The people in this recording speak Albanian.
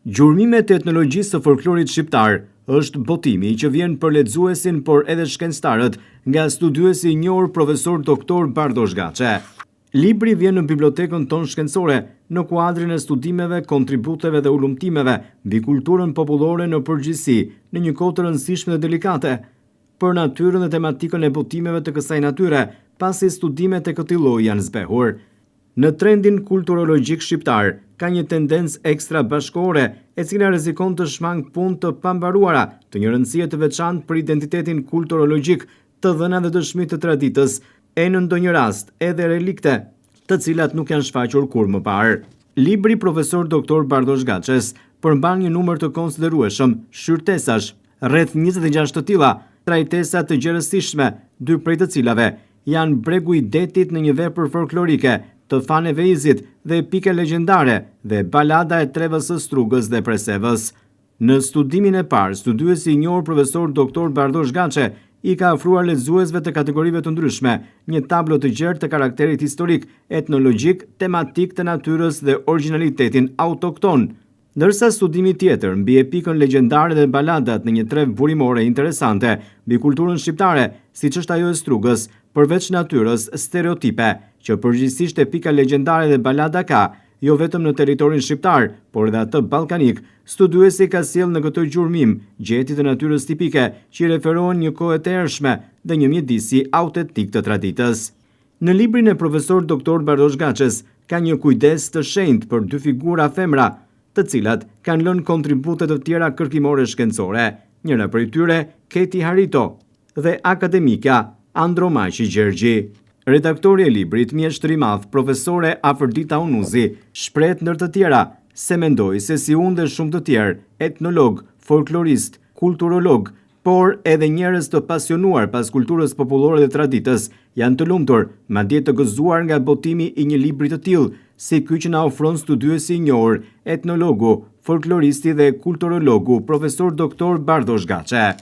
Gjurmimet e etnologjisë së folklorit shqiptar është botimi që vjen për lexuesin por edhe shkencëtarët nga studiuesi i njohur profesor doktor Bardosh Gaçe. Libri vjen në bibliotekën tonë shkencore në kuadrin e studimeve, kontributeve dhe ulumtimeve mbi kulturën popullore në përgjithësi në një kohë të rëndësishme dhe delikate për natyrën dhe tematikën e botimeve të kësaj natyre, pasi studimet e këtij lloji janë zbehur. Në trendin kulturologjik shqiptar ka një tendencë ekstra bashkëkohore e cila rrezikon të shmang punë të pambaruara të një rëndësie të veçantë për identitetin kulturologjik, të dhënave të dëshmi të traditës e në ndonjë rast edhe relikte, të cilat nuk janë shfaqur kur më parë. Libri profesor doktor Bardosh Gaçes përmban një numër të konsiderueshëm shyrtesash, rreth 26 të tilla, trajtesa të gjerësishme, 2 prej të cilave janë Bregu i Detit në një vepër folklorike, Të faneve Izit dhe epike legjendare dhe Balada e Trevës së Strugës dhe Presevës. Në studimin e parë, studiuesi i njohur profesor doktor Bardosh Gaçe i ka ofruar lexuesve të kategorive të ndryshme një tablo të gjerë të karakterit historik, etnologjik, tematik të natyrës dhe origjinalitetin autokton. Ndërsa studimi tjetër mbi epikën legjendare dhe baladat në një trev burimore interesante mbi kulturën shqiptare, siç është ajo e Strugës, përveç natyrës, stereotipe, që përgjithsisht epika legjendare dhe balada ka, jo vetëm në territorin shqiptar, por edhe atë ballkanik, studiuesi ka sjellë në këtë gjurmim gjeti të natyrës tipike që i referohen një kohë të ershme dhe një mjedisi autentik të traditës. Në librin e profesor doktor Bardosh Gaçes ka një kujdes të shenjtë për 2 figura femra, të cilat kanë lënë kontribute të tjera kërkimore shkencore, njëra prej tyre Keti Harito dhe akademika Andromaqi Gjergji. Redaktori e librit, mjeshtri i madh, profesore Afërdita Unuzi, shpreh ndër të tjera se mendoi se si unë dhe shumë të tjerë, etnolog, folklorist, kulturolog, por edhe njerëz të pasionuar pas kulturës popullore dhe traditës, janë të lumtur, madje të gëzuar nga botimi i një libri të tillë, si ky që na ofron studiuesi i njohur, etnologu, folkloristi dhe kulturologu, profesor doktor Bardosh Gaçe.